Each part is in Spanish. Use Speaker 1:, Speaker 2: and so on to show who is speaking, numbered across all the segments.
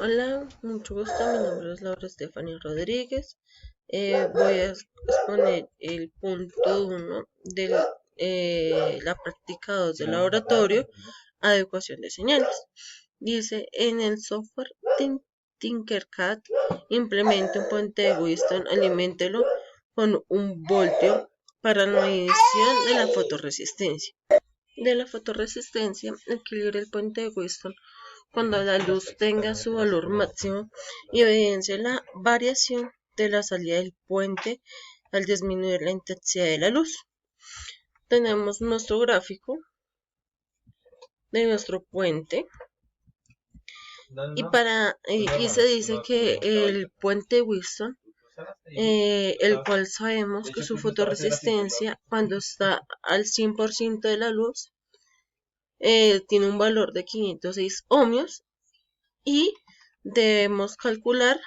Speaker 1: Hola, mucho gusto. Mi nombre es Laura Estefania Rodríguez. Voy a exponer el punto 1 de la práctica 2 del laboratorio, adecuación de señales. Dice, en el software Tinkercad, implemente un puente de Wheatstone, aliméntelo con un voltio para la medición de la fotorresistencia. Equilibre el puente de Wheatstone cuando la luz tenga su valor máximo y evidencie la variación de la salida del puente al disminuir la intensidad de la luz. Tenemos nuestro gráfico de nuestro puente y se dice que el puente Wheatstone, el cual sabemos que su fotorresistencia cuando está al 100% de la luz tiene un valor de 506 ohmios y debemos calcular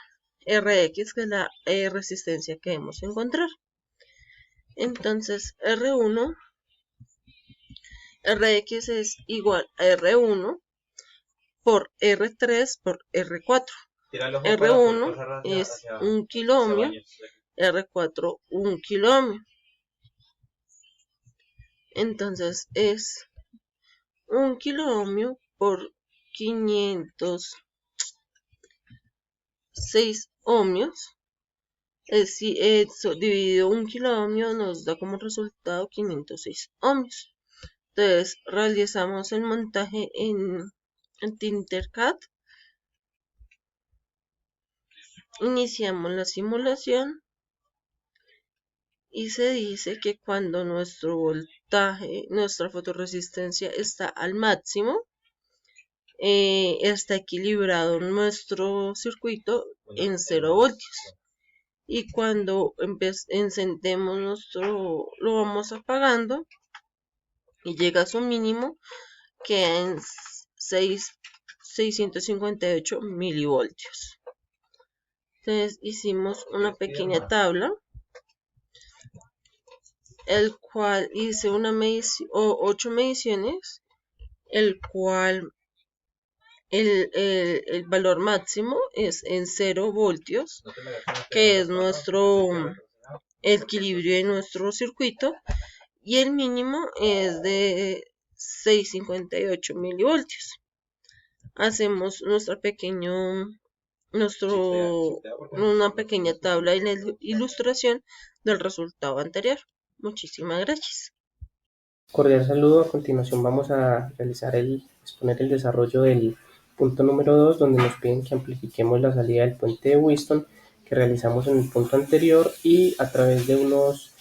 Speaker 1: Rx, que es la resistencia que debemos encontrar. Entonces Rx es igual a R1 por R3 por R4. R1 es 1 kiloohmio, R4 1 kiloohmio. Entonces es 1 kiloohmio por 506 ohmios. Dividido 1 kiloohmio nos da como resultado 506 ohmios. Entonces realizamos el montaje en Tinkercad. Iniciamos la simulación y se dice que cuando nuestro voltaje, nuestra fotorresistencia está al máximo, está equilibrado nuestro circuito en 0 voltios. Y cuando encendemos lo vamos apagando y llega a su mínimo, queda en 658 milivoltios. Entonces hicimos una pequeña tabla, el cual hice 8 mediciones, el cual el valor máximo es en 0 voltios, que es nuestro equilibrio de nuestro circuito, y el mínimo es de 658 milivoltios. Hacemos una pequeña tabla y la ilustración del resultado anterior. Muchísimas gracias.
Speaker 2: Cordial saludo. A continuación vamos a exponer el desarrollo del punto número 2, donde nos piden que amplifiquemos la salida del puente de Wheatstone que realizamos en el punto anterior, y a través de unos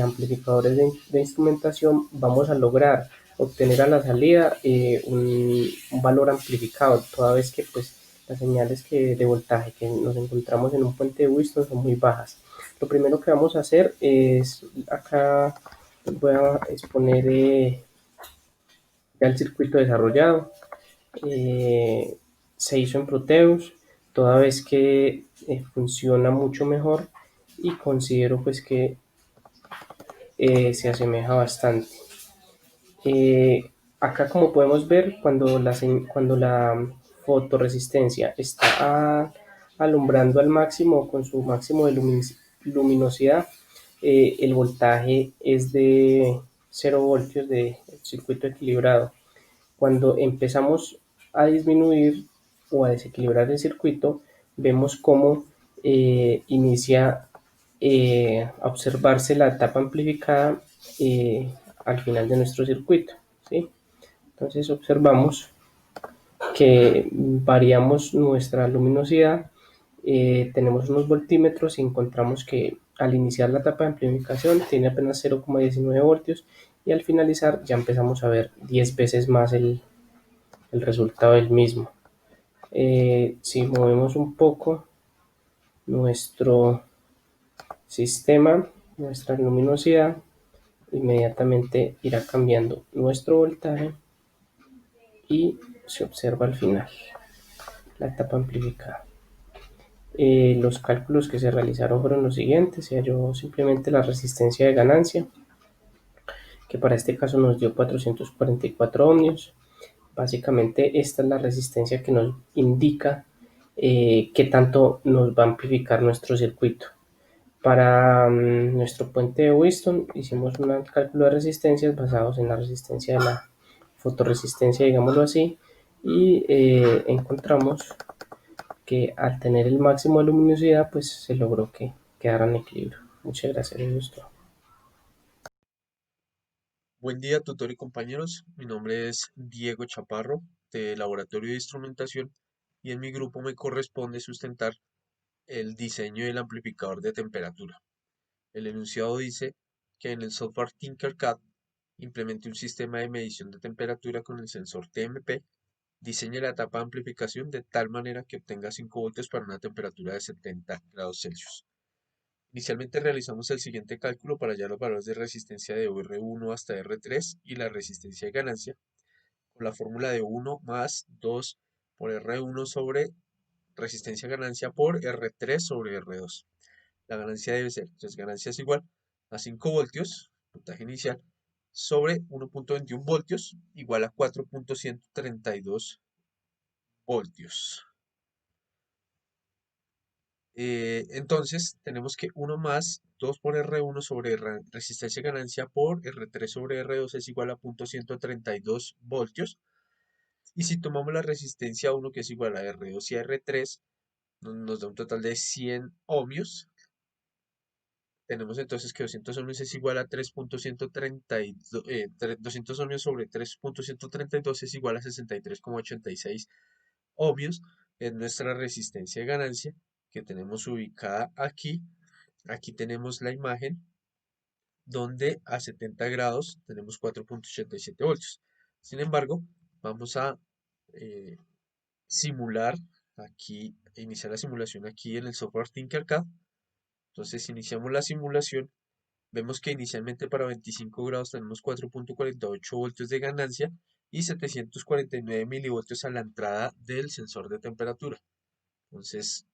Speaker 2: amplificadores de instrumentación vamos a lograr obtener a la salida un valor amplificado, toda vez que pues las señales de voltaje que nos encontramos en un puente de Wheatstone son muy bajas. Lo primero que vamos a hacer es, acá voy a exponer ya el circuito desarrollado. Se hizo en Proteus, toda vez que funciona mucho mejor y considero pues que se asemeja bastante. Acá, como podemos ver, cuando la fotorresistencia está alumbrando al máximo, con su máximo de luminosidad, el voltaje es de 0 voltios de circuito equilibrado. Cuando empezamos a disminuir o a desequilibrar el circuito, vemos cómo inicia a observarse la etapa amplificada al final de nuestro circuito, ¿sí? Entonces observamos que variamos nuestra luminosidad, tenemos unos voltímetros y encontramos que al iniciar la etapa de amplificación tiene apenas 0,19 voltios, y al finalizar ya empezamos a ver 10 veces más el resultado del mismo. Si movemos un poco nuestro sistema, nuestra luminosidad, inmediatamente irá cambiando nuestro voltaje y se observa al final la etapa amplificada. Los cálculos que se realizaron fueron los siguientes. Se halló simplemente la resistencia de ganancia, que para este caso nos dio 444 ohmios. Básicamente esta es la resistencia que nos indica qué tanto nos va a amplificar nuestro circuito. Para nuestro puente de Wheatstone hicimos un cálculo de resistencias basados en la resistencia de la fotorresistencia, digámoslo así, y encontramos que al tener el máximo de luminosidad, pues se logró que quedara en equilibrio. Muchas gracias, eso es todo.
Speaker 3: Buen día, tutor y compañeros. Mi nombre es Diego Chaparro, de Laboratorio de Instrumentación, y en mi grupo me corresponde sustentar el diseño del amplificador de temperatura. El enunciado dice que en el software Tinkercad implemente un sistema de medición de temperatura con el sensor TMP, diseñe la etapa de amplificación de tal manera que obtenga 5 voltios para una temperatura de 70 grados Celsius. Inicialmente realizamos el siguiente cálculo para hallar los valores de resistencia de R1 hasta R3 y la resistencia de ganancia, con la fórmula de 1 más 2 por R1 sobre resistencia ganancia por R3 sobre R2. La ganancia debe ser, entonces ganancia es igual a 5 voltios, voltaje inicial, sobre 1.21 voltios, igual a 4.132 voltios. Entonces tenemos que 1 más 2 por R1 sobre resistencia ganancia por R3 sobre R2 es igual a 0.132 voltios. Y si tomamos la resistencia 1 que es igual a R2 y a R3, nos da un total de 100 ohmios. Tenemos entonces que 200 ohmios es igual a 3.132, 200 ohmios sobre 3.132 es igual a 63,86 ohmios. Es nuestra resistencia de ganancia que tenemos ubicada aquí. Aquí tenemos la imagen donde a 70 grados tenemos 4.87 voltios. Sin embargo, vamos a simular aquí, iniciar la simulación aquí en el software Tinkercad. Entonces iniciamos la simulación. Vemos que inicialmente para 25 grados tenemos 4.48 voltios de ganancia y 749 milivoltios a la entrada del sensor de temperatura. Entonces,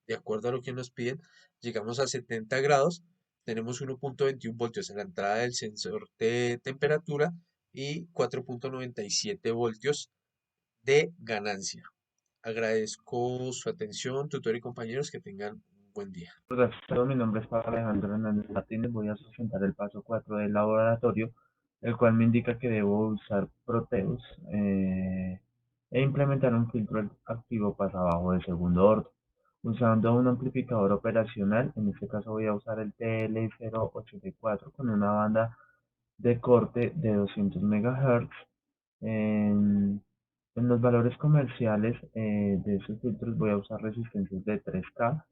Speaker 3: de acuerdo a lo que nos piden, llegamos a 70 grados, tenemos 1.21 voltios a la entrada del sensor de temperatura y 4.97 voltios de ganancia. Agradezco su atención, tutor y compañeros, que tengan un buen día.
Speaker 4: Gracias, mi nombre es Pablo Alejandro Hernández Martínez. Voy a sustentar el paso 4 del laboratorio, el cual me indica que debo usar Proteus e implementar un filtro activo pasabajo de segundo orden. Usando un amplificador operacional, en este caso voy a usar el TL084 con una banda de corte de 200 MHz. En los valores comerciales de estos filtros voy a usar resistencias de 3K.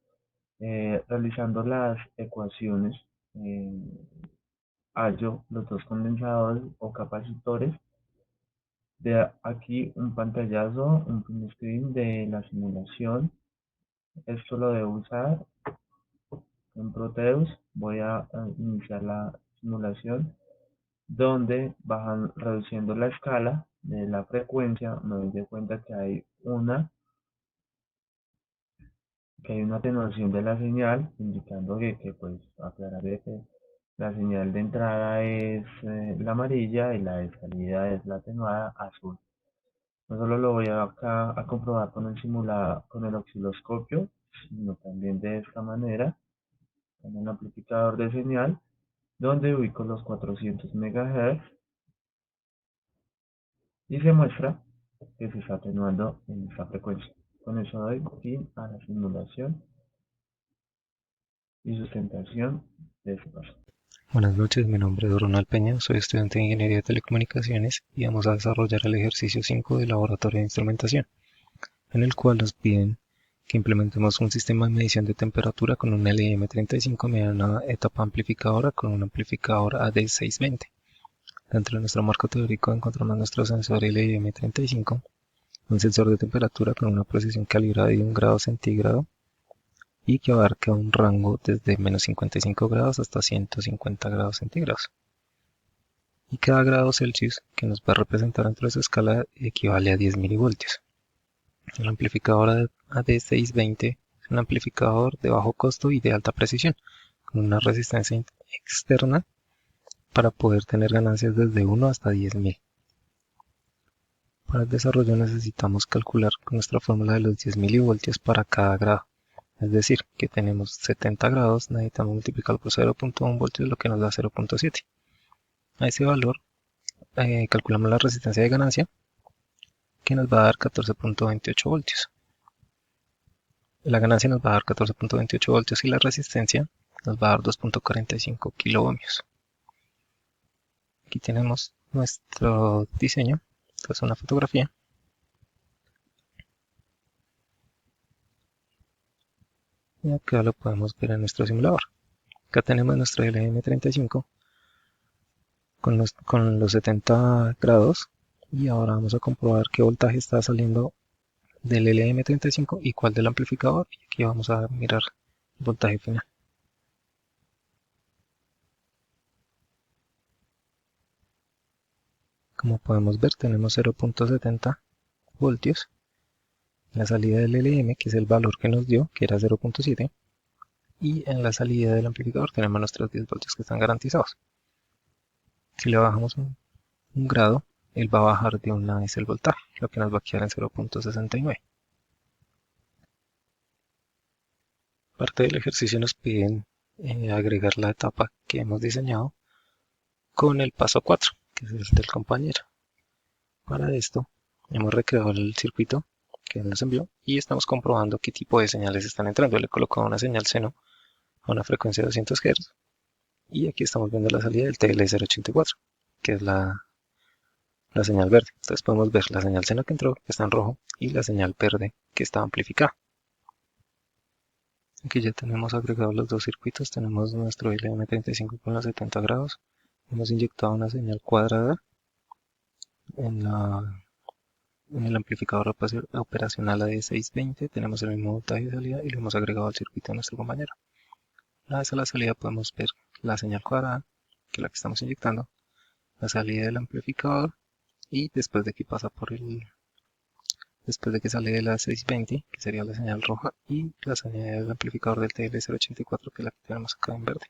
Speaker 4: Realizando las ecuaciones, hallo los dos condensadores o capacitores. De aquí un pantallazo, un print screen de la simulación. Esto lo debo usar en Proteus. Voy a iniciar la simulación donde bajan reduciendo la escala de la frecuencia. Me doy de cuenta que hay una atenuación de la señal, indicando que pues aclararé que la señal de entrada es la amarilla y la de salida es la atenuada azul. No solo lo voy acá a comprobar con el simulado, con el osciloscopio, sino también de esta manera, con un amplificador de señal, donde ubico los 400 MHz y se muestra que se está atenuando en esta frecuencia. Con eso doy fin a la simulación y sustentación de este paso.
Speaker 5: Buenas noches, mi nombre es Ronald Peña, soy estudiante de Ingeniería de Telecomunicaciones y vamos a desarrollar el ejercicio 5 del Laboratorio de Instrumentación, en el cual nos piden que implementemos un sistema de medición de temperatura con un LM35 mediante una etapa amplificadora con un amplificador AD620. Dentro de nuestro marco teórico encontramos nuestro sensor LM35, un sensor de temperatura con una precisión calibrada de 1 grado centígrado y que abarca un rango desde menos 55 grados hasta 150 grados centígrados. Y cada grado Celsius que nos va a representar dentro de esa escala equivale a 10 milivoltios. El amplificador AD620 es un amplificador de bajo costo y de alta precisión, con una resistencia externa para poder tener ganancias desde 1 hasta 10.000. Para el desarrollo necesitamos calcular con nuestra fórmula de los 10 milivoltios para cada grado. Es decir, que tenemos 70 grados, necesitamos multiplicarlo por 0.1 voltios, lo que nos da 0.7. A ese valor calculamos la resistencia de ganancia, que nos va a dar 14.28 voltios. La ganancia nos va a dar 14.28 voltios y la resistencia nos va a dar 2.45 kiloohmios. Aquí tenemos nuestro diseño. Esta es una fotografía. Y acá lo podemos ver en nuestro simulador. Acá tenemos nuestro LM35 con los 70 grados. Y ahora vamos a comprobar qué voltaje está saliendo del LM35 y cuál del amplificador. Y aquí vamos a mirar el voltaje final. Como podemos ver, tenemos 0.70 voltios en la salida del LM, que es el valor que nos dio, que era 0.7, y en la salida del amplificador tenemos nuestros 10 voltios que están garantizados. Si le bajamos un grado, él va a bajar de una vez el voltaje, lo que nos va a quedar en 0.69. Parte del ejercicio nos piden agregar la etapa que hemos diseñado con el paso 4, que es el del compañero. Para esto hemos recreado el circuito que nos envió y estamos comprobando qué tipo de señales están entrando. Le he colocado una señal seno a una frecuencia de 200 Hz y aquí estamos viendo la salida del TL084, que es la señal verde. Entonces podemos ver la señal seno que entró, que está en rojo, y la señal verde, que está amplificada. Aquí ya tenemos agregados los dos circuitos. Tenemos nuestro LM35 con los 70 grados. Hemos inyectado una señal cuadrada en el amplificador operacional AD620. Tenemos el mismo voltaje de salida y lo hemos agregado al circuito de nuestro compañero. Una vez a la salida podemos ver la señal cuadrada, que es la que estamos inyectando, la salida del amplificador, y después de que sale de la 620, que sería la señal roja, y la señal del amplificador del TL084, que es la que tenemos acá en verde.